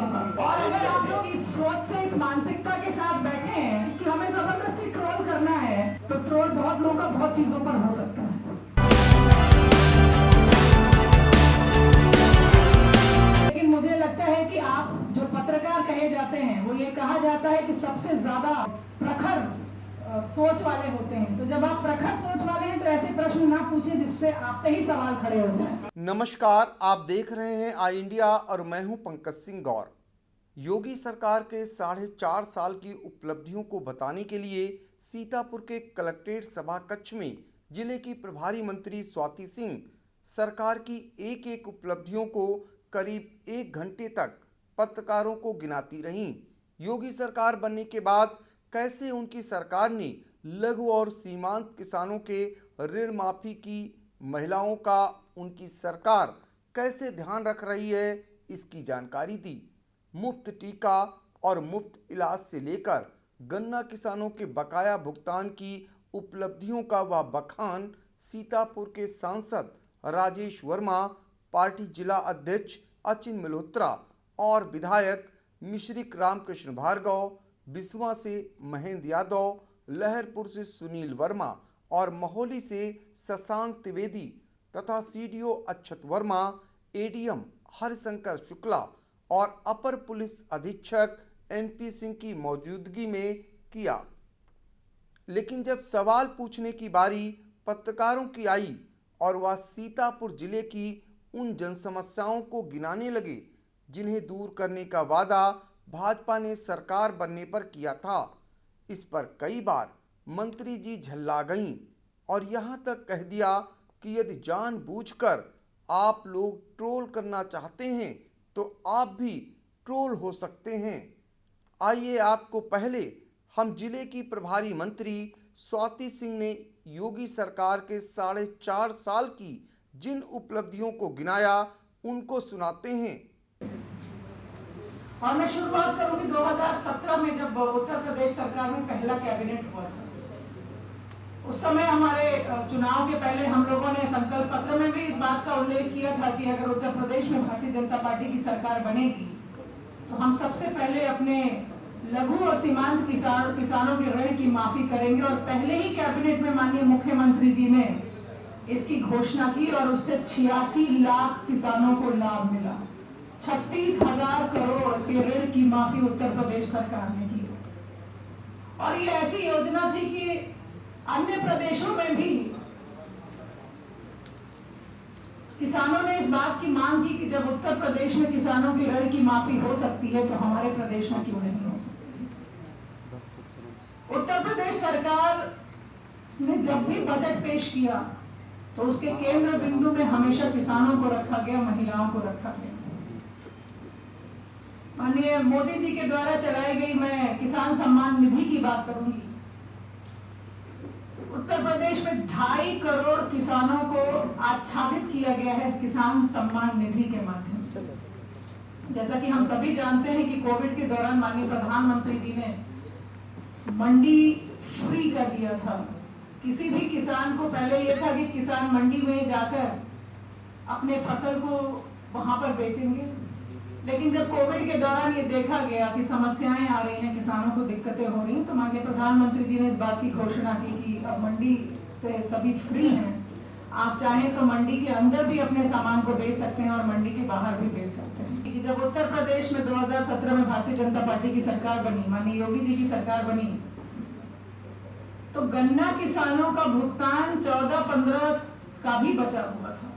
होगा। और अगर आप लोग इस सोच से, इस मानसिकता के साथ बैठे हैं कि हमें जबरदस्ती ट्रोल करना है, तो ट्रोल बहुत लोगों का बहुत चीजों पर हो सकता है। लेकिन मुझे लगता है कि आप जो पत्रकार कहे जाते हैं, वो ये कहा जाता है कि सबसे ज्यादा प्रखर सोच वाले होते हैं। तो जब आप प्रखर सोच वाले हैं तो ऐसे प्रश्न ना पूछें जिससे आप पे ही सवाल खड़े हो जाए। नमस्कार, आप देख रहे हैं आई इंडिया और मैं हूं पंकज सिंह गौर। योगी सरकार के 4.5 साल की उपलब्धियों को बताने के लिए सीतापुर के कलेक्ट्रेट सभा कक्ष में जिले की प्रभारी मंत्री स्वाति सिंह सरकार की एक एक उपलब्धियों को करीब 1 घंटे तक पत्रकारों को गिनाती रहीं। योगी सरकार बनने के बाद कैसे उनकी सरकार ने लघु और सीमांत किसानों के ऋण माफी की, महिलाओं का उनकी सरकार कैसे ध्यान रख रही है, इसकी जानकारी दी। मुफ्त टीका और मुफ्त इलाज से लेकर गन्ना किसानों के बकाया भुगतान की उपलब्धियों का वह बखान सीतापुर के सांसद राजेश वर्मा, पार्टी जिला अध्यक्ष अचिन मल्होत्रा और विधायक मिश्रिक रामकृष्ण भार्गव, बिस्वा से महेंद्र यादव, लहरपुर से सुनील वर्मा और महोली से शशांक त्रिवेदी तथा सीडीओ अक्षत वर्मा, एडीएम हरिशंकर शुक्ला और अपर पुलिस अधीक्षक एनपी सिंह की मौजूदगी में किया। लेकिन जब सवाल पूछने की बारी पत्रकारों की आई और वह सीतापुर जिले की उन जनसमस्याओं को गिनाने लगे जिन्हें दूर करने का वादा भाजपा ने सरकार बनने पर किया था, इस पर कई बार मंत्री जी झल्ला गईं और यहां तक कह दिया कि यदि जानबूझकर आप लोग ट्रोल करना चाहते हैं तो आप भी ट्रोल हो सकते हैं। आइए आपको पहले हम जिले की प्रभारी मंत्री स्वाति सिंह ने योगी सरकार के 4.5 साल की जिन उपलब्धियों को गिनाया उनको सुनाते हैं। और मैं शुरुआत करूंगी 2017 में, जब उत्तर प्रदेश सरकार में पहला कैबिनेट हुआ था। उस समय हमारे चुनाव के पहले हम लोगों ने संकल्प पत्र में भी इस बात का उल्लेख किया था कि अगर उत्तर प्रदेश में भारतीय जनता पार्टी की सरकार बनेगी तो हम सबसे पहले अपने लघु और सीमांत किसानों के ऋण की माफी करेंगे। और पहले ही कैबिनेट में माननीय मुख्यमंत्री जी ने इसकी घोषणा की और उससे 86 लाख किसानों को लाभ मिला। 36,000 करोड़ के ऋण की माफी उत्तर प्रदेश सरकार ने की। और ये ऐसी योजना थी कि अन्य प्रदेशों में भी किसानों ने इस बात की मांग की कि जब उत्तर प्रदेश में किसानों की ऋण की माफी हो सकती है तो हमारे प्रदेश में क्यों नहीं हो सकती। उत्तर प्रदेश सरकार ने जब भी बजट पेश किया तो उसके केंद्र बिंदु में हमेशा किसानों को रखा गया, महिलाओं को रखा गया। माननीय मोदी जी के द्वारा चलाई गई, मैं किसान सम्मान निधि की बात करूंगी। उत्तर प्रदेश में 2.5 करोड़ किसानों को आच्छादित किया गया है किसान सम्मान निधि के माध्यम से। जैसा कि हम सभी जानते हैं कि कोविड के दौरान माननीय प्रधानमंत्री जी ने मंडी फ्री कर दिया था। किसी भी किसान को पहले यह था कि किसान मंडी में जाकर अपने फसल को वहां पर बेचेंगे, लेकिन जब कोविड के दौरान ये देखा गया कि समस्याएं आ रही हैं, किसानों को दिक्कतें हो रही हैं, तो माननीय प्रधानमंत्री जी ने इस बात की घोषणा की कि अब मंडी से सभी फ्री हैं। आप चाहें तो मंडी के अंदर भी अपने सामान को बेच सकते हैं और मंडी के बाहर भी बेच सकते हैं। कि जब उत्तर प्रदेश में 2017 में भारतीय जनता पार्टी की सरकार बनी, माननीय योगी जी की सरकार बनी, तो गन्ना किसानों का भुगतान 14-15 का भी बचा हुआ था।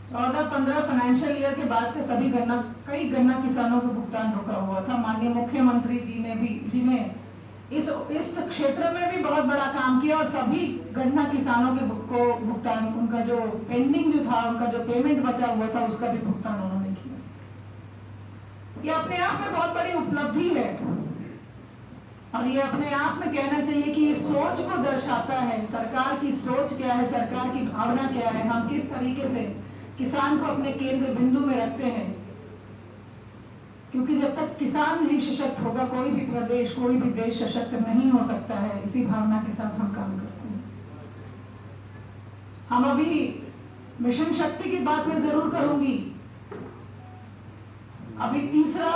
14-15 फाइनेंशियल ईयर के बाद के सभी कई गन्ना किसानों को भुगतान रुका हुआ था। माननीय मुख्यमंत्री जी ने इस क्षेत्र में भी बहुत बड़ा काम किया और सभी गन्ना किसानों को भुगतान, उनका जो पेंडिंग जो था, उनका जो पेमेंट बचा हुआ था, उसका भी भुगतान उन्होंने किया। ये अपने आप में बहुत बड़ी उपलब्धि है और ये अपने आप में कहना चाहिए कि ये सोच को दर्शाता है। सरकार की सोच क्या है, सरकार की भावना क्या है, हम किस तरीके से किसान को अपने केंद्र बिंदु में रखते हैं। क्योंकि जब तक किसान नहीं सशक्त होगा, कोई भी प्रदेश, कोई भी देश सशक्त नहीं हो सकता है। इसी भावना के साथ हम काम करते हैं। हम अभी मिशन शक्ति की बात में जरूर करूंगी। अभी तीसरा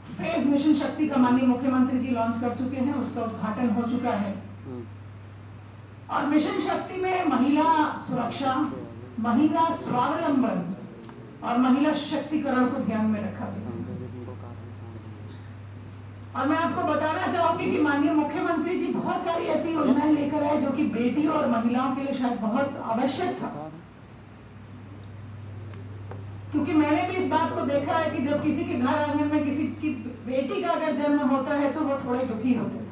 फेज मिशन शक्ति का माननीय मुख्यमंत्री जी लॉन्च कर चुके हैं, उसका उद्घाटन हो चुका है। और मिशन शक्ति में महिला सुरक्षा, महिला स्वावलंबन और महिला सशक्तिकरण को ध्यान में रखा गया। और मैं आपको बताना चाहूंगी कि माननीय मुख्यमंत्री जी बहुत सारी ऐसी योजनाएं लेकर आए जो कि बेटियों और महिलाओं के लिए शायद बहुत आवश्यक था। क्योंकि मैंने भी इस बात को देखा है कि जब किसी के घर आंगन में किसी की बेटी का अगर जन्म होता है तो वो थोड़े दुखी होते थे।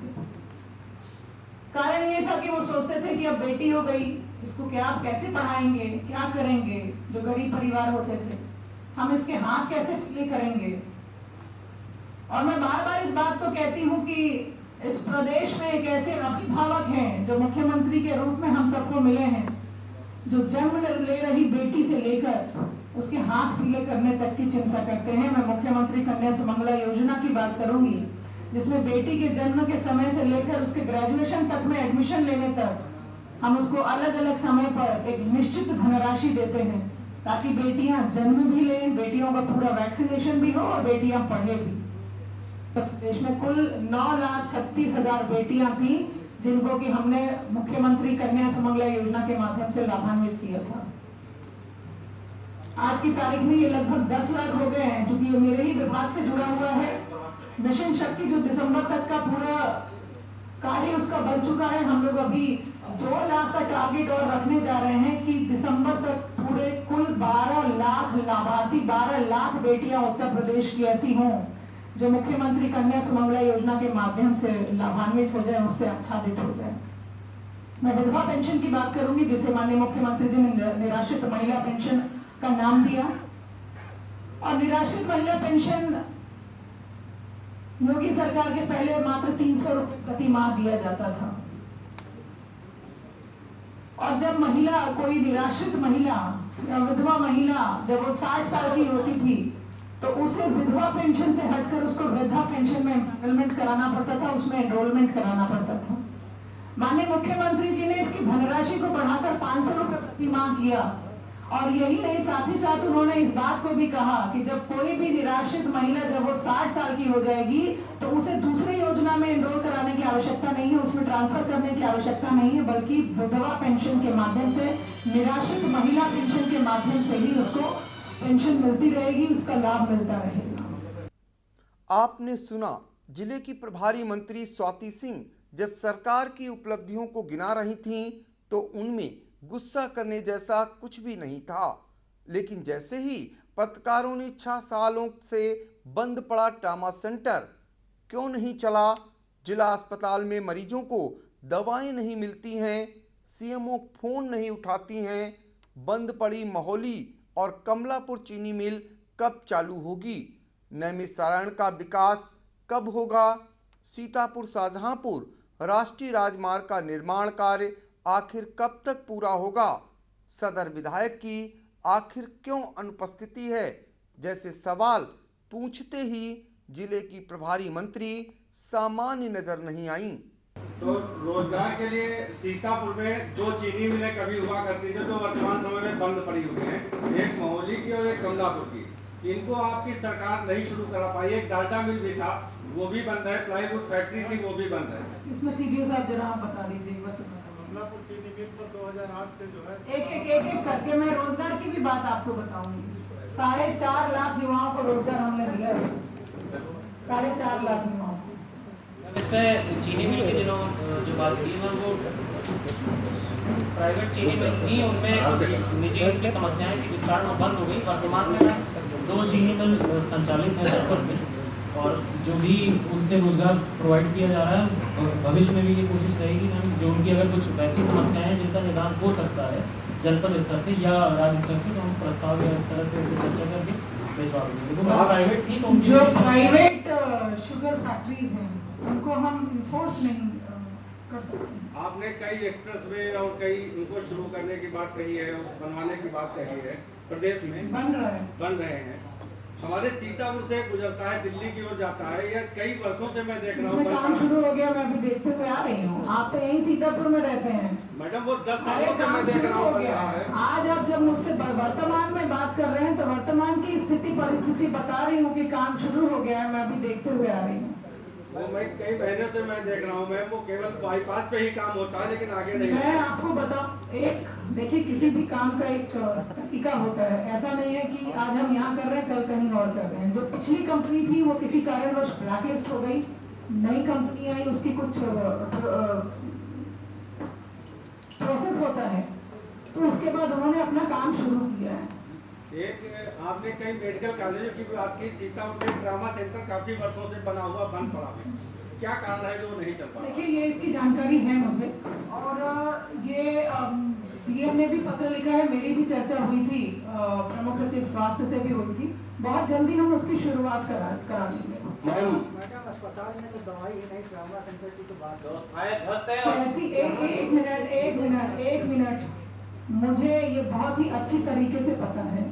कारण ये था कि वो सोचते थे कि अब बेटी हो गई, इसको क्या कैसे पढ़ाएंगे, क्या करेंगे। जो गरीब परिवार होते थे, हम इसके हाथ कैसे पीले करेंगे। और मैं बार बार इस बात को कहती हूँ कि इस प्रदेश में एक ऐसे अभिभावक हैं जो मुख्यमंत्री के रूप में हम सबको मिले हैं, जो जन्म ले रही बेटी से लेकर उसके हाथ पीले करने तक की चिंता करते हैं। मैं मुख्यमंत्री कन्या सुमंगला योजना की बात करूंगी, जिसमें बेटी के जन्म के समय से लेकर उसके ग्रेजुएशन तक में एडमिशन लेने तक हम उसको अलग अलग समय पर एक निश्चित धनराशि देते हैं, ताकि बेटियां जन्म भी लें, बेटियों का पूरा वैक्सीनेशन भी हो और बेटियां पढ़े भी। देश में कुल 9,36,000 बेटियां थी जिनको कि हमने मुख्यमंत्री कन्या सुमंगला योजना के माध्यम से लाभान्वित किया था। आज की तारीख में ये लगभग 10 लाख हो गए हैं, क्योंकि ये मेरे ही विभाग से जुड़ा हुआ है। मिशन शक्ति जो दिसंबर तक का पूरा कार्य उसका बन चुका है, हम लोग अभी 2 लाख का टारगेट और रखने जा रहे हैं कि दिसंबर तक पूरे कुल 12 लाख लाभार्थी, 12 लाख बेटियां उत्तर प्रदेश की ऐसी हों जो मुख्यमंत्री कन्या सुमंगला योजना के माध्यम से लाभान्वित हो जाए, उससे आच्छादित हो जाए। मैं विधवा पेंशन की बात करूंगी, जिसे माननीय मुख्यमंत्री जी ने निराश्रित महिला पेंशन का नाम दिया। और निराश्रित महिला पेंशन योगी सरकार के पहले मात्र 300 रुपए प्रति माह दिया जाता था। और जब महिला, कोई निराश्रित महिला या विधवा महिला जब वो 60 साल की होती थी तो उसे विधवा पेंशन से हटकर उसको वृद्धा पेंशन में एनरोलमेंट कराना पड़ता था, उसमें एनरोलमेंट कराना पड़ता था। माननीय मुख्यमंत्री जी ने इसकी धनराशि को बढ़ाकर 500 रुपए प्रति माह किया। और यही नहीं, साथ ही साथ उन्होंने इस बात को भी कहा कि जब कोई भी निराश्रित महिला जब वो 60 साल की हो जाएगी तो उसे दूसरी योजना में एनरोल कराने की आवश्यकता नहीं है, उसमें ट्रांसफर करने की आवश्यकता नहीं है, बल्कि विधवा पेंशन के माध्यम से, निराश्रित महिला पेंशन के माध्यम से ही उसको पेंशन मिलती रहेगी, उसका लाभ मिलता रहेगा। आपने सुना जिले की प्रभारी मंत्री स्वाति सिंह जब सरकार की उपलब्धियों को गिना रही थीं तो उनमें गुस्सा करने जैसा कुछ भी नहीं था। लेकिन जैसे ही पत्रकारों ने 6 सालों से बंद पड़ा ट्रामा सेंटर क्यों नहीं चला, जिला अस्पताल में मरीजों को दवाएं नहीं मिलती हैं, सीएमओ फोन नहीं उठाती हैं, बंद पड़ी मोहाली और कमलापुर चीनी मिल कब चालू होगी, नैमिषारण्य का विकास कब होगा, सीतापुर शाहजहांपुर राष्ट्रीय राजमार्ग का निर्माण कार्य आखिर कब तक पूरा होगा, सदर विधायक की आखिर क्यों अनुपस्थिति है, जैसे सवाल पूछते ही जिले की प्रभारी मंत्री सामान्य नजर नहीं आईं। तो रोजगार के लिए सीतापुर में 2 चीनी मिलें कभी हुआ करती थी जो वर्तमान समय में बंद पड़ी हुई हैं, एक मोहाली की और एक कमलापुर की। इनको आपकी सरकार नहीं शुरू करा पाई। एक डालडा मिल भी था, वो भी बंद है, प्लाईवुड फैक्ट्री थी, वो भी बंद है। इसमें सीडीओ साहब जरा आप बता दीजिए। कमलापुर चीनी मिल तो 2008 से जो है एक करके मैं रोजगार की भी बात आपको बताऊंगी। 4.5 लाख युवाओं को रोजगार हमने दिया है, 4.5 लाख युवाओं को। इसमें चीनी मिल की जो बात की है वो प्राइवेट चीनी मिल थी, उनमें निजी की समस्याएं थी, जिस कारण वो बंद हो गई। वर्तमान में 2 चीनी मिल संचालित है जनपद में, और जो भी उनसे रोजगार प्रोवाइड किया जा रहा है, और भविष्य में भी ये कोशिश रहेगी कि जो उनकी अगर कुछ वैसी समस्याएं हैं जिनका निदान हो सकता है जनपद स्तर से या राज्य स्तर से, तो हम प्रस्ताव या इस तरह से चर्चा करके भिजवा देंगे। प्राइवेट थी तो जो प्राइवेट शुगर फैक्ट्रीज हैं उनको हम इन्फोर्स नहीं कर सकते। आपने कई एक्सप्रेसवे और कई उनको शुरू करने की बात कही है, बनवाने की बात कही है, प्रदेश में बन रहे हैं। बन रहे हैं। हमारे सीतापुर से गुजरता है, दिल्ली की ओर जाता है। यह कई वर्षों से मैं देख रहा इसमें काम हूँ। शुरू हो गया, मैं अभी देखते हुए आ रही हूँ। आप तो यहीं सीतापुर में रहते हैं। मैडम वो 10 अरे सालों से मैं काम देख शुरू रहा हो हूँ गया है। आज आप जब मुझसे वर्तमान में बात कर रहे हैं तो वर्तमान की स्थिति परिस्थिति बता रही हूँ कि काम शुरू हो गया है। मैं अभी देखते हुए आ रही हूँ। वो मैं कई महीने से मैं देख रहा हूँ मैम, वो केवल बाईपास पे ही काम होता है लेकिन आगे नहीं मैं होता। आपको बताऊं, एक देखिए किसी भी काम का एक तरीका होता है। ऐसा नहीं है कि आज हम यहाँ कर रहे हैं कल कहीं और कर रहे हैं। जो पिछली कंपनी थी वो किसी कारणवश ब्लैकलिस्ट हो गई, नई कंपनी आई, उसकी कुछ प्रोसेस होता है, तो उसके बाद उन्होंने अपना काम शुरू किया है। एक आपने कई मेडिकल कॉलेजों की भी बात की, सीतापुर में ट्रामा सेंटर काफी वर्षों से बना हुआ बंद पड़ा है, क्या कारण है जो नहीं चल पा रहा? देखिए ये इसकी जानकारी है मुझे, और ये पीएम ने भी पत्र लिखा है, मेरी भी चर्चा हुई थी, प्रमुख सचिव स्वास्थ्य से भी हुई थी। बहुत जल्दी हम उसकी शुरुआत करा देंगे। मैडम अस्पताल में जो दवाई है नहीं, ट्रामा सेंटर की तो बात तो ऐसी एक मिनट, मुझे ये बहुत ही अच्छी तरीके से पता है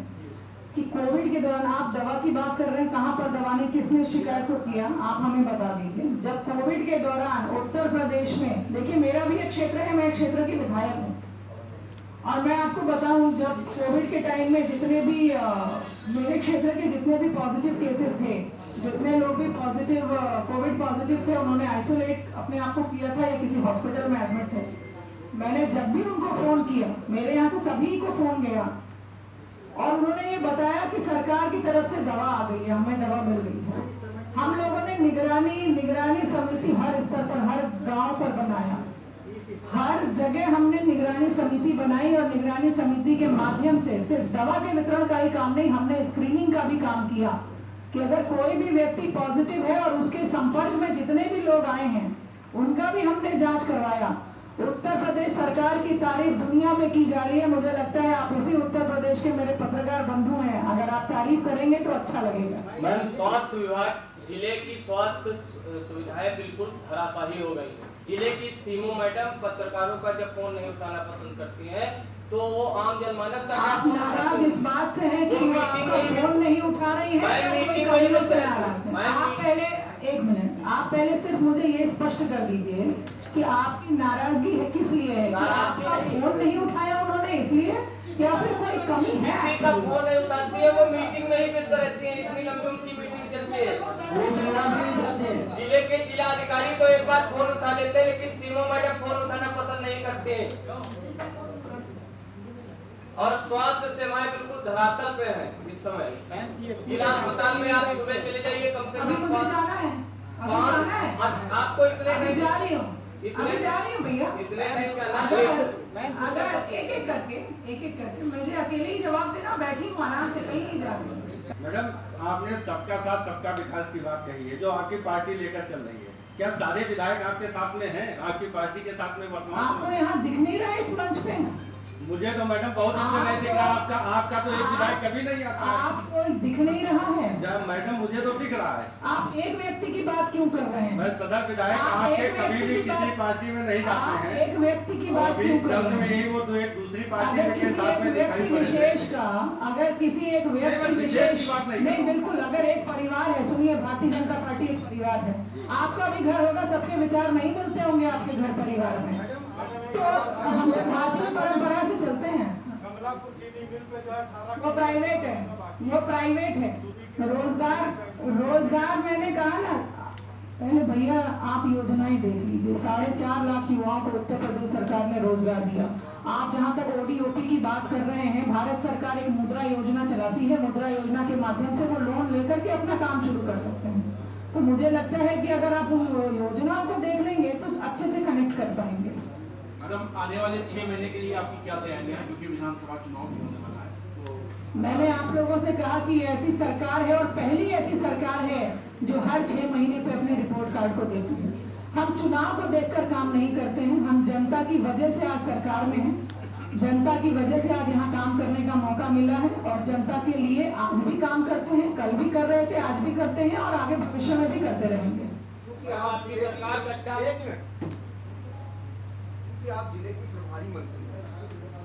कि कोविड के दौरान आप दवा की बात कर रहे हैं, कहाँ पर दवा ने किसने शिकायत को किया, आप हमें बता दीजिए। जब कोविड के दौरान उत्तर प्रदेश में, देखिए मेरा भी एक क्षेत्र है, मैं एक क्षेत्र की विधायक हूँ, और मैं आपको बताऊं जब कोविड के टाइम में जितने भी मेरे क्षेत्र के जितने भी पॉजिटिव केसेस थे, जितने लोग भी पॉजिटिव कोविड पॉजिटिव थे, उन्होंने आइसोलेट अपने आप को किया था या किसी हॉस्पिटल में एडमिट थे, मैंने जब भी उनको फोन किया, मेरे यहाँ से सभी को फोन गया और उन्होंने ये बताया कि सरकार की तरफ से दवा आ गई है, हमें दवा मिल गई है। हम लोगों ने निगरानी समिति हर स्तर पर, हर गांव पर बनाया, हर जगह हमने निगरानी समिति बनाई, और निगरानी समिति के माध्यम से सिर्फ दवा के वितरण का ही काम नहीं, हमने स्क्रीनिंग का भी काम किया कि अगर कोई भी व्यक्ति पॉजिटिव है और उसके संपर्क में जितने भी लोग आए हैं उनका भी हमने जांच करवाया। उत्तर प्रदेश सरकार की तारीफ दुनिया में की जा रही है। मुझे लगता है आप इसी उत्तर प्रदेश के मेरे पत्रकार बंधु हैं, अगर आप तारीफ करेंगे तो अच्छा लगेगा। मैम, स्वास्थ्य विभाग जिले की स्वास्थ्य सुविधाएं बिल्कुल धराशायी हो गई। जिले की सीमो मैडम पत्रकारों का जब फोन नहीं उठाना पसंद करती हैं तो वो आम जनमानस का आप नाराज इस बात से हैं कि वो आपका फोन नहीं उठा रही है या कोई कारणों से नाराज है? आप पहले एक मिनट, आप पहले सिर्फ मुझे ये स्पष्ट कर दीजिए कि आपकी नाराजगी है किस लिए है? कि आपका फोन नहीं उठाया उन्होंने इसलिए, या फिर कोई कमी है? किसी का फोन नहीं उठाती है, वो मीटिंग में ही व्यस्त रहती है, इतनी लंबी उनकी मीटिंग चलती है। जिले के जिला अधिकारी तो एक बार फोन उठा लेते हैं, लेकिन सीमो मैडम फोन उठाना पसंद नहीं करते हैं। और स्वास्थ्य सेवाएं बिल्कुल धरातल पे हैं इस समय। जिला अस्पताल में आप सुबह चले जाइए, कम से अभी कम मुझे जाना है, अभी जाना है, आपको इतने अभी जा रही हूँ, अभी जा रही हूँ भैया। इतने टाइम का अगर एक एक करके मुझे अकेले ही जवाब देना, बैठी हूँ आराम से, कहीं नहीं जा रही। मैडम आपने सबका साथ सबका विकास की बात कही है जो आपकी पार्टी लेकर चल रही है, क्या सारे विधायक आपके साथ में हैं, आपकी पार्टी के साथ में वर्तमान आपको में? यहाँ दिख नहीं रहा है इस मंच पे? मुझे तो मैडम बहुत अच्छा नहीं दिख रहा, आपका तो एक विधायक कभी नहीं आता है। आपको दिख नहीं रहा है? जब मैडम मुझे तो दिख रहा है। आप एक व्यक्ति की बात क्यों कर रहे हैं? मैं सदर विधायक आप आपके एक कभी व्यक्ति भी की किसी बात- पार्टी में नहीं जाते आप हैं। एक व्यक्ति की बात अभी क्यों कर जल्द रहे में हैं? ही वो तो एक दूसरी पार्टी अगर के किसी साथ एक में दिखाई व्यक्ति पड़ेंगे। विशेष का, अगर किसी एक व्यक्ति नहीं, विशेष विशेष की बात नहीं। नहीं, बिल्कुल, अगर एक परिवार है, सुनिए, भारतीय जनता पार्टी एक परिवार है, आपका भी घर होगा, सबके विचार नहीं मिलते होंगे आपके घर परिवार में, तो हम भारतीय परंपरा से चलते हैं। कमलापुर चीनी मिल पे जो है 18 वो प्राइवेट है, वो प्राइवेट है। रोजगार मैंने कहा ना, पहले भैया आप योजनाएं देख लीजिए। 4.5 लाख युवाओं को उत्तर प्रदेश सरकार ने रोजगार दिया। आप जहां तक ओडीओपी की बात कर रहे हैं, भारत सरकार एक मुद्रा योजना चलाती है, मुद्रा योजना के माध्यम से वो लोन लेकर के अपना काम शुरू कर सकते हैं। तो मुझे लगता है कि अगर आप उन योजनाओं को देख लेंगे तो अच्छे से कनेक्ट कर पाएंगे। मैडम, आने वाले 6 महीने के लिए आपकी क्या तैयारियां हैं, क्योंकि विधानसभा चुनाव भी होने वाला है? तो मैंने आप लोगों से कहा कि ऐसी सरकार है, और पहली ऐसी सरकार है जो हर 6 महीने पे अपने रिपोर्ट कार्ड को देती है। हम चुनाव को देखकर काम नहीं करते हैं, हम जनता की वजह से आज सरकार में हैं, जनता की वजह से आज यहाँ काम करने का मौका मिला है, और जनता के लिए आज भी काम करते हैं, कल भी कर रहे थे, आज भी करते हैं, और आगे भविष्य में भी करते रहेंगे। आप जिले की प्रभारी मंत्री हैं,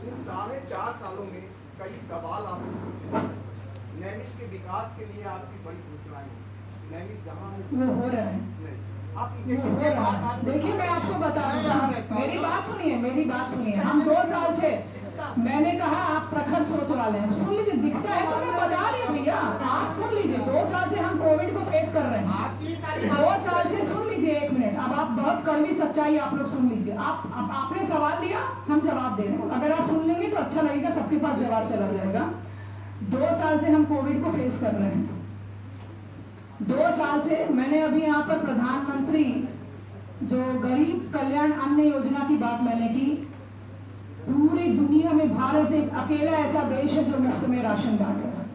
इन 4.5 सालों में कई सवाल आपने पूछे, नैमिष के विकास के लिए आपकी बड़ी घोषणाएं हैं। नैमिष जहाँ वो हो रहा है। आप कितने बात आप देखिए मैं आपको बता दूं, मेरी बात सुनिए। हम 2 साल से मैंने कहा आप प्रखर सोच वाले हैं, सुन लीजिए, दिखता है तो मैं बता रही हूँ भैया, आप सुन लीजिए। 2 साल से हम कोविड को फेस कर रहे हैं, 2 साल से। सुन लीजिए 1 मिनट, अब आप बहुत कड़वी सच्चाई आप लोग सुन लीजिए। आपने सवाल लिया, हम जवाब दे रहे हैं। अगर आप सुन लेंगे तो अच्छा लगेगा, सबके पास जवाब चला जाएगा। 2 साल से हम कोविड को फेस कर रहे हैं। 2 साल से मैंने अभी यहाँ पर प्रधानमंत्री जो गरीब कल्याण अन्न योजना की बात मैंने की। पूरी दुनिया में भारत एक अकेला ऐसा देश है जो मुफ्त में राशन बांट रहा है।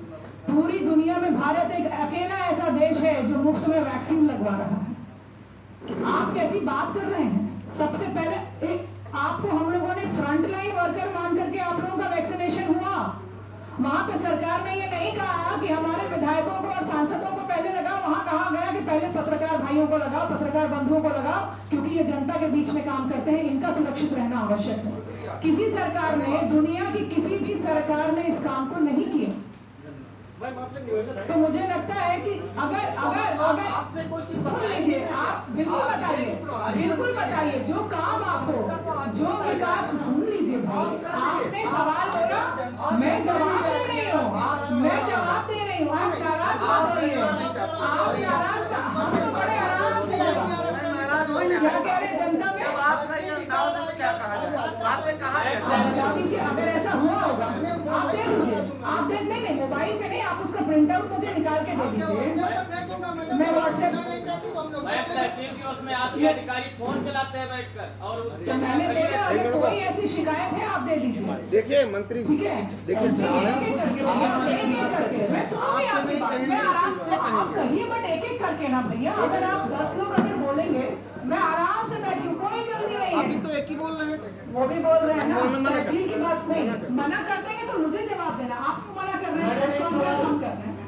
पूरी दुनिया में भारत एक अकेला ऐसा देश है जो मुफ्त में वैक्सीन लगवा रहा है। आप कैसी बात कर रहे हैं? सबसे पहले आपको हम लोगों ने फ्रंटलाइन वर्कर मान करके आप लोगों का वैक्सीनेशन हुआ। वहां पे सरकार ने ये नहीं कहा कि हमारे विधायकों को और सांसदों को पहले लगाओ, वहां कहा गया कि पहले पत्रकार भाइयों को लगाओ, पत्रकार बंधुओं को लगाओ, क्योंकि ये जनता के बीच में काम करते हैं, इनका सुरक्षित रहना आवश्यक है। किसी सरकार ने, दुनिया की किसी भी सरकार ने इस काम को नहीं किया। तो मुझे लगता है कि अगर आपसे कोई चीज सुन लीजिए, आप बिल्कुल बताइए जो काम आपको, जो विकास, सुन लीजिए भाई, आपने सवाल बोला, मैं जवाब दे रही हूँ। आप नाराज मत होइए, आप नाराज, हम तो बड़े आराम से क्या कह रहे जनता में बता दीजिए। अगर ऐसा हुआ होगा आप देख लीजिए, आप देख नहीं, मोबाइल पे नहीं, आप उसका प्रिंट आउट मुझे निकाल के दे दीजिए, मैं व्हाट्सएप। तहसील की उसमें आपके अधिकारी फोन चलाते हैं बैठकर, और तो मैंने बोला अगर कोई ऐसी शिकायत है आप दे दीजिए। देखिए मंत्री जी, ठीक है, देखिए एक करके मैं सुनूंगी आपकी बात, मैं आराम से, आप कहिए बट एक करके ना भैया। अगर आप 10 लोग अगर बोलेंगे मैं आराम से बैठी हूँ, कोई जल्दी नहीं है। अभी तो एक ही बोल रहे हैं, वो भी बोल रहे हैं ना, तहसील की बात नहीं, मना कर देंगे तो मुझे जवाब देना। आप क्यों मना कर रहे हैं? हम कर रहे हैं।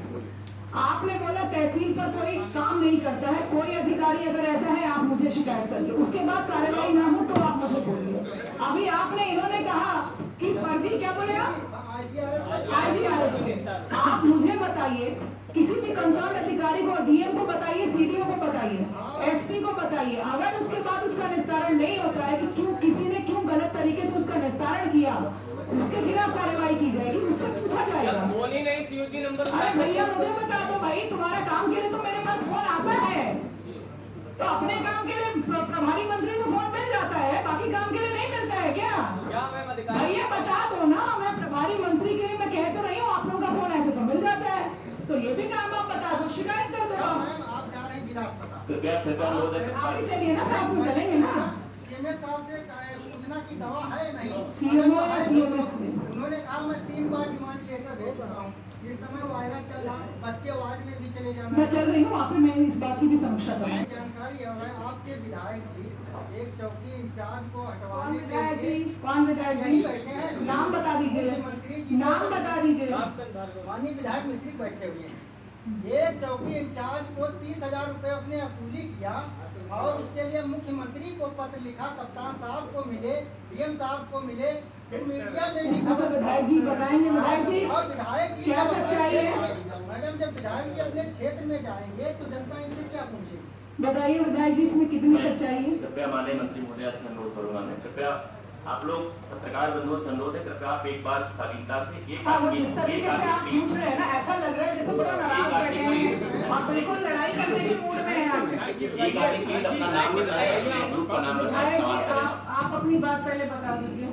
आपने बोला तहसील पर कोई काम नहीं करता है, कोई अधिकारी अगर ऐसा है आप मुझे शिकायत करिए, उसके बाद कार्रवाई ना हो तो आप मुझे बोलिए। अभी आपने, इन्होंने कहा कि फर्जी, क्या बोले आप? IGRS पे। आप मुझे बताइए, किसी भी कंसर्न अधिकारी को, DM को बताइए, CDO को बताइए, SP को बताइए, अगर उसके बाद उसका निस्तारण नहीं होता है कि क्यों, किसी ने क्यों गलत तरीके से उसका निस्तारण किया, उसके खिलाफ कार्रवाई की जाएगी, उससे पूछा जाएगा। बोली नहीं COG नंबर। अरे भैया मुझे बता दो भाई, तुम्हारा काम के लिए तो मेरे पास फोन आता है, तो अपने काम के लिए प्रभारी मंत्री को फोन मिल जाता है, बाकी काम के लिए नहीं मिलता है क्या? भैया बता दो ना, मैं प्रभारी मंत्री के लिए मैं कह तो रही हूँ, आप लोगों का फोन ऐसे तो मिल जाता है, तो ये भी काम आप बता दो, शिकायत कर दो। आप जा रहे हैं जिला अस्पताल, आगे चलिए ना, साथ में चलेंगे ना। CMS साहब से पूछना की दवा है नहीं, CMO या CMS से उन्होंने कहा मैं 3 बार डिमांड लेटर भेज चुका हूँ। इस समय वायरस चल रहा, बच्चे वार्ड में भी चले जाना। मैं चल रही हूँ, वहाँ पे मैं इस बात की भी समीक्षा करूँ। जानकारी है, आपके विधायक जी एक चौकी इंचार्ज को कौन हटवाने के विधायक जी? लिए कौन विधायक यहीं जी? बैठे हैं, नाम बता दीजिए, मुख्यमंत्री जी नाम बता दीजिए। माननीय विधायक मिश्री बैठे हुए हैं। एक चौकी इंचार्ज को 30,000 रुपए उसने वसूली किया, और उसके लिए मुख्यमंत्री को पत्र लिखा, कप्तान साहब को मिले, DM साहब को मिले, फिर मीडिया में भी इसको तो विधायक जी बताएंगे। विधायक जी और विधायक जी क्या सच्चाई है? मैडम जब विधायक जी अपने क्षेत्र में जाएंगे तो जनता इनसे क्या पूछेगी? बताइए विधायक जी, इसमें कितनी सच्चाई है? कृपया माननीय मंत्री महोदय से अनुरोध करूंगा मैं, कृपया आप लोग पत्रकार बंधुओं से अनुरोध है, कृपया आप एक बार शालीनता से वो जिस तरीके से आप पूछ रहे हैं ना, ऐसा लग रहा है जैसे बड़ा नाराज बैठे हैं और बिल्कुल लड़ाई करने के मूड में हैं आप। एक आदमी प्लीज अपना नाम बताएं, अपने ग्रुप का नाम बताएं, विधायक सवाल जी करें। आप अपनी बात पहले बता दीजिए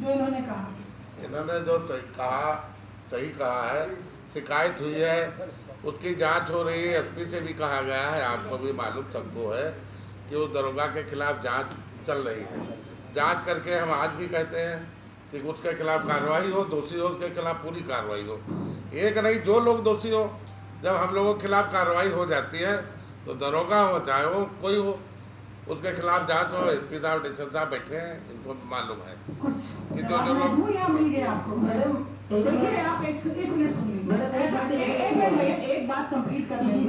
जो इन्होंने कहा। इन्होंने जो सही कहा है, शिकायत हुई है, उसकी जांच हो रही है। SP से भी कहा गया है, आपको भी मालूम सबको है कि वो दरोगा के खिलाफ जांच चल रही है। जांच करके हम आज भी कहते हैं कि उसके खिलाफ कार्रवाई हो, दोषी हो उसके खिलाफ पूरी कार्रवाई हो। एक नहीं, जो लोग दोषी हो, जब हम लोगों के खिलाफ कार्रवाई हो जाती है तो दरोगा हो चाहे वो कोई हो, उसके खिलाफ जांच हो। SP साहब DSM साहब बैठे हैं, इनको मालूम है कि जो लोग मिल गया आपको। देखिए आप एक मिनट सुन लीजिए, एक बात कंप्लीट कर लीजिए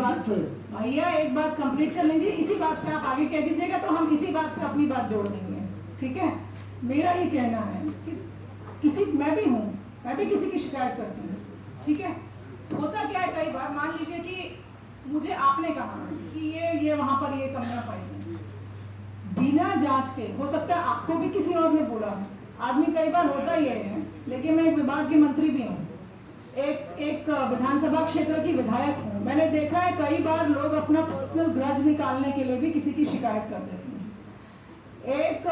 भैया, एक बात कंप्लीट कर लीजिए, इसी बात पे आप आगे कह दीजिएगा तो हम इसी बात पे अपनी बात जोड़ देंगे, ठीक है? मेरा ये कहना है कि मैं भी किसी की शिकायत करती हूँ, ठीक है? होता क्या मुझे आपने कहा कि ये वहां पर ये कमरा पाई है, बिना जांच के। हो सकता है आपको भी किसी और ने बोला, आदमी कई बार होता ही है, लेकिन मैं एक विभाग की मंत्री भी हूँ, एक विधानसभा क्षेत्र की विधायक हूँ। मैंने देखा है कई बार लोग अपना पर्सनल ग्रज निकालने के लिए भी किसी की शिकायत कर देते हैं। एक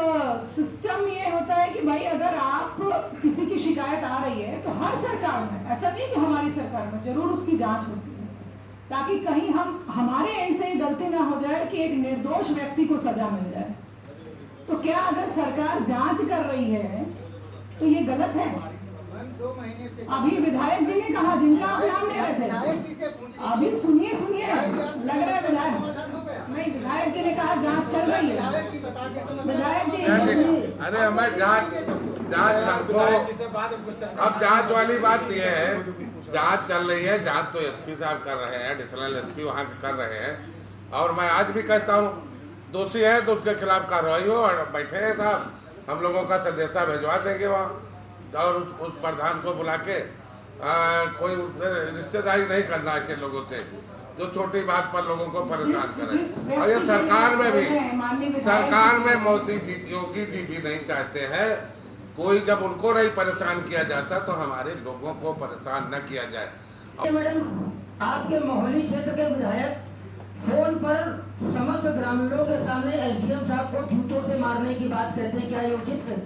सिस्टम ये होता है कि भाई अगर आप किसी की शिकायत आ रही है तो हर सरकार में, ऐसा नहीं कि हमारी सरकार में, जरूर उसकी जांच होती है, ताकि कहीं हमारे एंड से ये गलती ना हो जाए कि एक निर्दोष व्यक्ति को सजा मिल जाए। तो क्या अगर सरकार जांच कर रही है तो ये गलत है? 2 महीने से अभी विधायक जी ने कहा, जिनका आप नाम ले रहे थे, अभी सुनिए लग रहा है विधायक जी ने कहा जांच चल रही है। विधायक जी, अरे हमें जांच हमको, अब जांच वाली बात ये है, जांच चल रही है, जांच तो एसपी साहब कर रहे हैं, एडिशनल एसपी वहाँ कर रहे हैं, और मैं आज भी कहता हूँ दोषी है तो उसके खिलाफ कार्रवाई हो। और बैठे हैं साहब, हम लोगों का संदेशा भिजवा देंगे वहाँ, और उस प्रधान को बुला के कोई रिश्तेदारी नहीं करना ऐसे लोगों से जो छोटी बात पर लोगों को परेशान करें। और ये सरकार में भी, सरकार में मोदी जी, योगी जी भी नहीं चाहते हैं कोई, जब उनको नहीं परेशान किया जाता तो हमारे लोगों को परेशान न किया जाए। मैडम, आपके मोहल्ली क्षेत्र के विधायक फोन पर समस्त ग्रामीणों के सामने एसडीएम साहब को जूतों से मारने की बात कहते हैं, क्या ये उचित है?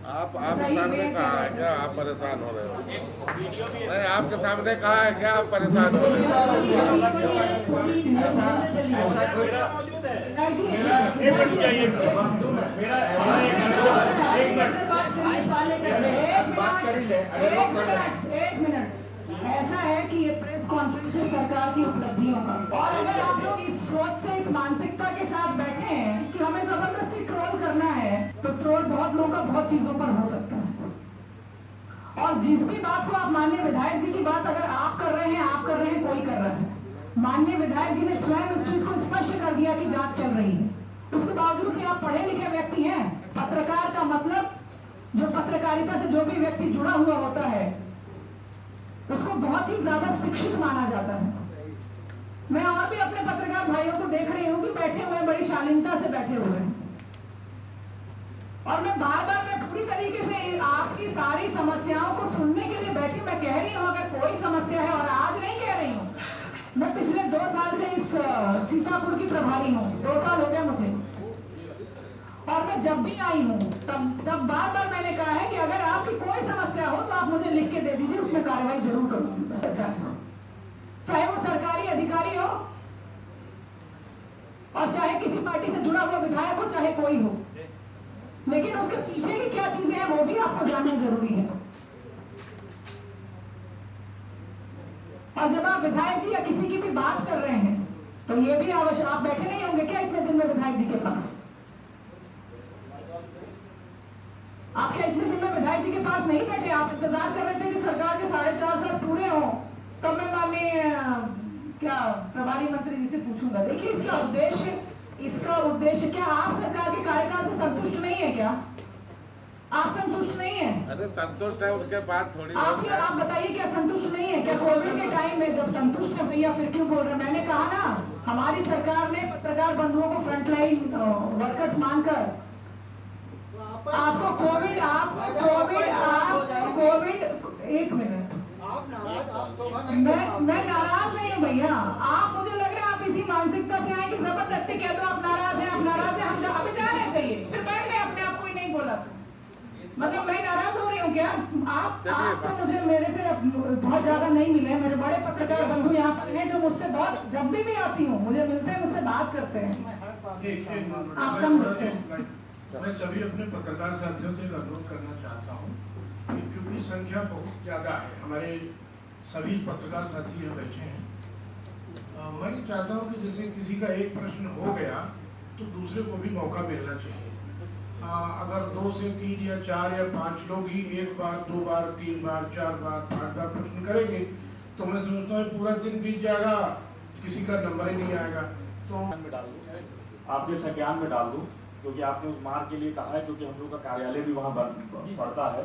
आप सामने कहा है क्या आप परेशान हो रहे हो? नहीं, आपके सामने कहा है क्या आप परेशान हो रहे हो? ऐसा है कि ये प्रेस कॉन्फ्रेंस है सरकार की उपलब्धियों का, और अगर आप लोग इस सोच से, इस मानसिकता के साथ बैठे हैं कि हमें जबरदस्ती ट्रोल करना है, तो ट्रोल बहुत लोगों का बहुत चीजों पर हो सकता है। और जिस भी बात को आप, माननीय विधायक जी की बात अगर आप कर रहे हैं, कोई कर रहा है, माननीय विधायक जी ने स्वयं इस चीज को स्पष्ट कर दिया कि जांच चल रही है। उसके बावजूद कि आप पढ़े लिखे व्यक्ति हैं, पत्रकार का मतलब, जो पत्रकारिता से जो भी व्यक्ति जुड़ा हुआ होता है उसको बहुत ही ज्यादा शिक्षित माना जाता है। मैं और भी अपने पत्रकार भाइयों को देख रही हूँ कि बैठे हुए बड़ी शालीनता से बैठे हुए हैं, और मैं बार पूरी तरीके से आपकी सारी समस्याओं को सुनने के लिए बैठी। मैं कह रही हूँ अगर कोई समस्या है, और आज नहीं कह रही हूँ, मैं पिछले 2 साल से इस सीतापुर की प्रभारी हूँ, 2 साल हो गए मुझे, और मैं जब भी आई हूँ तब बार मैंने कहा है कि अगर आपकी कोई समस्या हो तो आप मुझे लिख के दे दीजिए, उसमें कार्रवाई जरूर करूंगी, चाहे वो सरकारी अधिकारी हो और चाहे किसी पार्टी से जुड़ा हुआ विधायक हो, चाहे कोई हो, लेकिन उसके पीछे की क्या चीजें हैं वो भी आपको जानना जरूरी है। और जब आप विधायक जी या किसी की भी बात कर रहे हैं तो ये भी आवश्यक, आप बैठे नहीं होंगे क्या इतने दिन में विधायक जी के पास? आप क्या इतने दिन में विधायक जी के पास नहीं बैठे? आप इंतजार कर रहे थे कि सरकार के 4.5 साल पूरे हो तब मैं माननीय क्या प्रभारी मंत्री जी से पूछूंगा। देखिए इसका उद्देश्य क्या? आप सरकार के कार्यकाल से संतुष्ट नहीं है क्या? आप संतुष्ट नहीं है? अरे संतुष्ट है, उनके बाद थोड़ी आप बताइए क्या संतुष्ट नहीं है क्या? कोविड के टाइम में जब संतुष्ट है भैया फिर क्यों बोल रहे हैं? मैंने कहा ना, हमारी सरकार ने पत्रकार बंधुओं को फ्रंटलाइन वर्कर्स मानकर आपको कोविड एक मिनट, मैं नाराज नहीं हूँ भैया। आप, मुझे लग रहा है आप इसी मानसिकता से आए कि जबरदस्ती कह दो आप नाराज हैं, हम अभी जा रहे चाहिए, फिर बैठ गए अपने आप, कोई नहीं बोला, मतलब मैं नाराज हो रही हूँ क्या? आप तो मुझे, मेरे से बहुत ज्यादा नहीं मिले, मेरे बड़े पत्रकार बंधु यहाँ पर हैं जो मुझसे बहुत, जब भी आती हूँ मुझे मिलते हैं, मुझसे बात करते हैं, आप कम मिलते हैं। मैं सभी अपने पत्रकार साथियों से अनुरोध करना चाहता हूँ कि क्योंकि संख्या बहुत ज़्यादा है, हमारे सभी पत्रकार साथी यहाँ बैठे हैं, मैं चाहता हूँ कि जैसे किसी का एक प्रश्न हो गया तो दूसरे को भी मौका मिलना चाहिए। अगर 2 से 3 या 4 या 5 लोग ही 1 बार 2 बार 3 बार 4 बार 5 बार प्रश्न करेंगे तो मैं समझता हूँ पूरा दिन बीत जाएगा, किसी का नंबर ही नहीं आएगा। तो आपके संज्ञान में डाल दूँ, क्योंकि आपने उस मार्ग के लिए कहा है, क्योंकि हम लोग का कार्यालय भी वहाँ पड़ता है,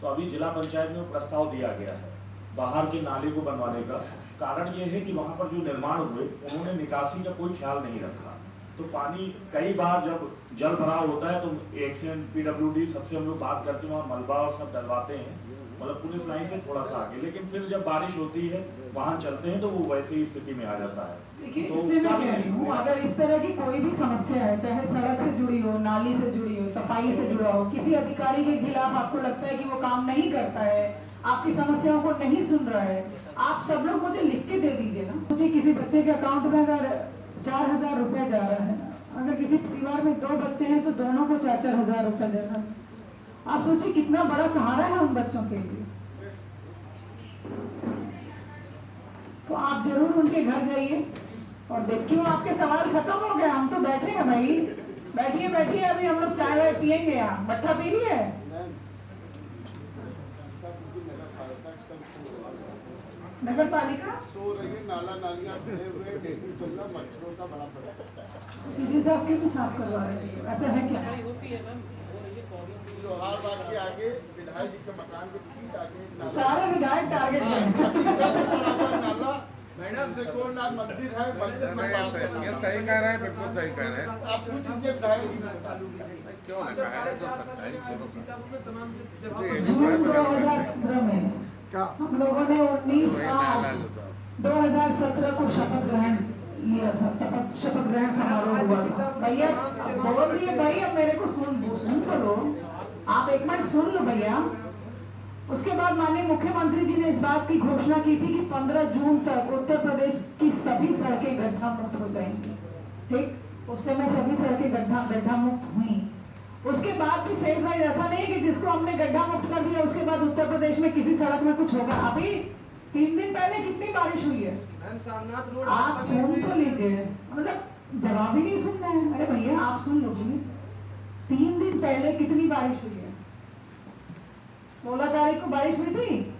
तो अभी जिला पंचायत में प्रस्ताव दिया गया है बाहर के नाले को बनवाने का कारण ये है कि वहाँ पर जो निर्माण हुए उन्होंने निकासी का कोई ख्याल नहीं रखा। तो पानी कई बार जब जल भराव होता है तो एक्शन PWD सबसे हम लोग बात करते हैं और मलबा और सब डलवाते हैं, मतलब पुलिस लाइन से थोड़ा सा आगे, लेकिन फिर जब बारिश होती है वाहन चलते हैं तो वो वैसे ही स्थिति में आ जाता है। देखिए तो इसलिए मैं उसका कह रही हूँ, अगर इस तरह की कोई भी समस्या है, चाहे सड़क से जुड़ी हो, नाली से जुड़ी हो, सफाई से जुड़ा हो, किसी अधिकारी के खिलाफ आपको लगता है कि वो काम नहीं करता है, आपकी समस्याओं को नहीं सुन रहा है, आप सब लोग मुझे लिख के दे दीजिए ना। मुझे किसी बच्चे के अकाउंट में अगर 4,000 रुपया जा रहा है, अगर किसी परिवार में 2 बच्चे हैं तो दोनों को 4-4 हजार रुपया जा रहा है, आप सोचिए कितना बड़ा सहारा है उन बच्चों के लिए। तो आप जरूर उनके घर जाइए और देखिए। आपके सवाल खत्म हो गया, हम तो बैठे हैं भाई, बैठिए बैठिए, अभी हम लोग चाय वाय पियेंगे, यहाँ मट्ठा पी रही है। नगर पालिका नाला नालियां भरे हुए, डेंगू चल रहा, मच्छरों का बड़ा पड़ा। सीडी साहब के भी साफ करवा रहे हैं, ऐसा है क्या? लोहार बाग के आगे विधायक जी के मकान के ठीक आगे सारे विधायक टारगेट हैं। नाला मैडम त्रिकोणनाथ मंदिर है, मंदिर में सही कह रहे हैं, बिल्कुल सही कह रहे हैं। आप पूछ लीजिए विधायक क्यों ना कहा है तो जून 2015 में हम लोगों ने 19/8/2017 को शपथ ग्रहण लिया था, शपथ ग्रहण समारोह हुआ था। भैया बोल रही है भाई, अब मेरे को सुन तो लो, आप एक मिनट सुन लो भैया। उसके बाद माननीय मुख्यमंत्री जी ने इस बात की घोषणा की थी कि 15 जून तक उत्तर प्रदेश की सभी सड़कें गड्ढा मुक्त हो जाएंगी। ठीक, उस समय सभी सड़कें गड्ढा मुक्त हुई। उसके बाद भी फेज वाइज ऐसा नहीं है कि जिसको हमने गड्ढा मुक्त कर दिया उसके बाद उत्तर प्रदेश में किसी सड़क में कुछ होगा। अभी 3 दिन पहले कितनी बारिश हुई है, आप सुन तो लीजिए, मतलब जवाब ही नहीं सुनना है। अरे भैया आप सुन लो प्लीज, 3 दिन पहले कितनी बारिश हुई है? 16 तारीख को बारिश हुई थी,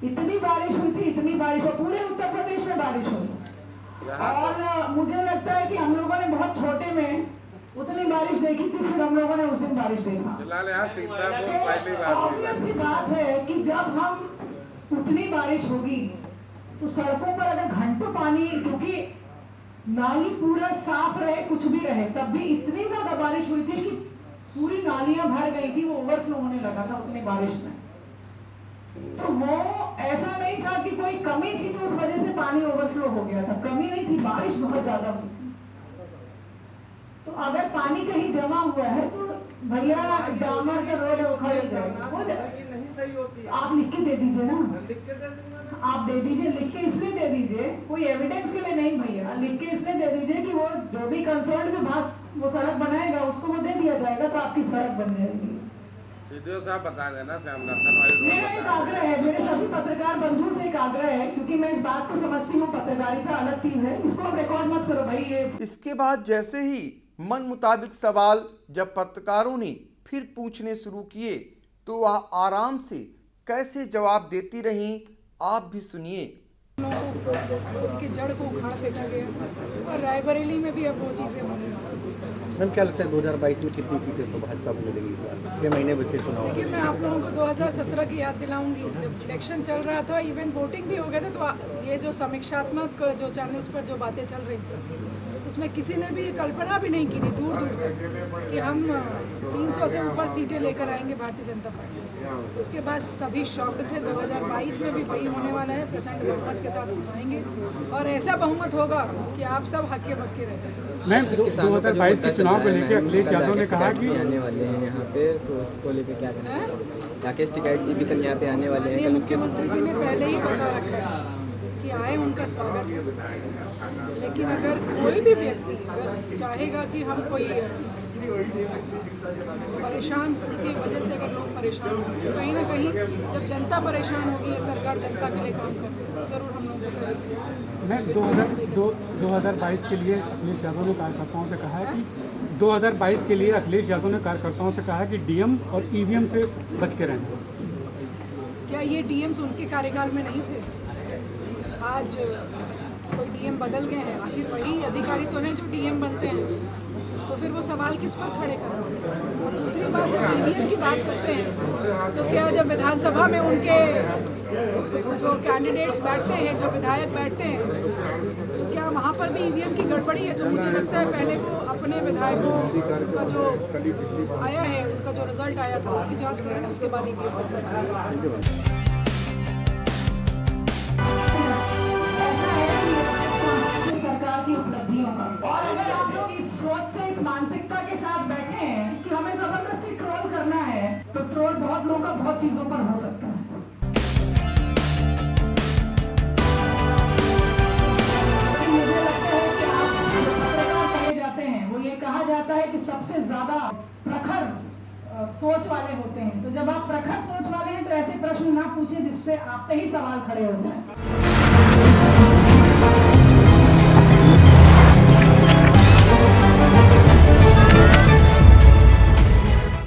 इतनी बारिश हुई थी, इतनी बारिश हुई, पूरे उत्तर प्रदेश में बारिश हुई। और मुझे लगता है कि हम लोगों ने बहुत छोटे में उतनी बारिश देखी थी, फिर हम लोगों ने उस दिन बारिश देखा। ऑब्वियस सी बात है कि जब हम उतनी बारिश होगी तो सड़कों पर अगर घंटों पानी, क्योंकि नाली पूरा साफ रहे कुछ भी रहे, तब भी इतनी ज्यादा बारिश हुई थी कि पूरी नालियां भर गई थी, वो ओवरफ्लो होने लगा था उतनी बारिश में। तो वो ऐसा नहीं था कि कोई कमी थी तो उस वजह से पानी ओवरफ्लो हो गया था, कमी नहीं थी, बारिश बहुत ज्यादा हुई थी। तो अगर पानी कहीं जमा हुआ है तो भैया डामर का रोड उखड़ जाएगा, आप लिख के दे दीजिए ना, आप दे दीजिए, लिख के इसलिए दे दीजिए, कोई एविडेंस के लिए नहीं भैया, लिख के इसलिए दे दीजिए कि वो जो भी कंसर्न विभाग वो सड़क बनाएगा उसको वो दे दिया जाएगा, तो आपकी सड़क बन जाएगी। सीडीओ साहब बता देना, मेरा एक आग्रह है, मेरे सभी पत्रकार बंधुओं से एक आग्रह है, क्योंकि मैं इस बात को समझती हूँ पत्रकारिता अलग चीज है, इसको आप रिकॉर्ड मत करो भाई। ये इसके बाद जैसे ही मन मुताबिक सवाल जब पत्रकारों ने फिर पूछने शुरू किए तो वह आराम से कैसे जवाब देती रहीं, आप भी सुनिए। उनकी जड़ को उखाड़ फेंका गया और रायबरेली में भी अब वो चीज़ें होने वाली। मैम क्या लगता है 2022 में कितनी सीटें तो भाजपा को मिलेगी इस बार? 6 महीने बच्चे चुनाव। देखिए मैं आप लोगों को 2017 की याद दिलाऊंगी, जब इलेक्शन चल रहा था, इवन वोटिंग भी हो गया था, तो ये जो समीक्षात्मक जो चैनल्स पर जो बातें चल रही थी उसमें किसी ने भी कल्पना भी नहीं की थी दूर दूर तक कि हम 300 से ऊपर सीटें लेकर आएंगे भारतीय जनता पार्टी। उसके बाद सभी शॉक्ड थे। 2022 में भी वही होने वाला है, प्रचंड बहुमत के साथ हम आएंगे और ऐसा बहुमत होगा कि आप सब हक्के बक्के रहते हैं। मैम 2022 के चुनाव को लेकर अखिलेश यादव ने कहा कि आने वाले हैं यहाँ पे, तो उसको लेकर क्या कहना है? राकेश टिकैत जी भी कल यहाँ पे आने वाले हैं। मुख्यमंत्री जी ने पहले ही बता रखा है कि आए, उनका स्वागत है। लेकिन अगर कोई भी व्यक्ति अगर चाहेगा कि हम कोई परेशान, उनकी वजह से अगर लोग परेशान हों, कहीं ना कहीं जब जनता परेशान होगी, ये सरकार जनता के लिए काम कर रही है, तो जरूर हम लोग को मैं 2022 के लिए अखिलेश यादव ने कार्यकर्ताओं से कहा है कि 2022 के लिए अखिलेश यादव ने कार्यकर्ताओं से कहा है कि डीएम और ईवीएम से बच के रहना। क्या ये डीएम्स उनके कार्यकाल में नहीं थे? आज कोई डीएम बदल गए हैं, आखिर वही अधिकारी तो हैं जो डीएम बनते हैं, तो फिर वो सवाल किस पर खड़े करना। और दूसरी बात, जब ईवीएम की बात करते हैं तो क्या जब विधानसभा में उनके जो कैंडिडेट्स बैठते हैं, जो विधायक बैठते हैं, तो क्या वहाँ पर भी ईवीएम की गड़बड़ी है? तो मुझे लगता है पहले वो अपने विधायकों का जो आया है, उनका जो रिजल्ट आया था उसकी जांच कराना, उसके बाद ईवीएम कर सकते सरकार की उपलब्धियों का। और अगर आप लोग इस सोच से, इस मानसिकता के साथ बैठे हैं कि हमें जबरदस्ती ट्रोल करना है, तो ट्रोल बहुत लोगों का बहुत चीजों पर हो सकता है। लेकिन मुझे लगता है कि आप जो पत्रकार कहे जाते हैं, वो ये कहा जाता है कि सबसे ज्यादा प्रखर सोच वाले होते हैं। तो जब आप प्रखर सोच वाले हैं तो ऐसे प्रश्न ना पूछिए जिससे आप पे ही सवाल खड़े हो जाए।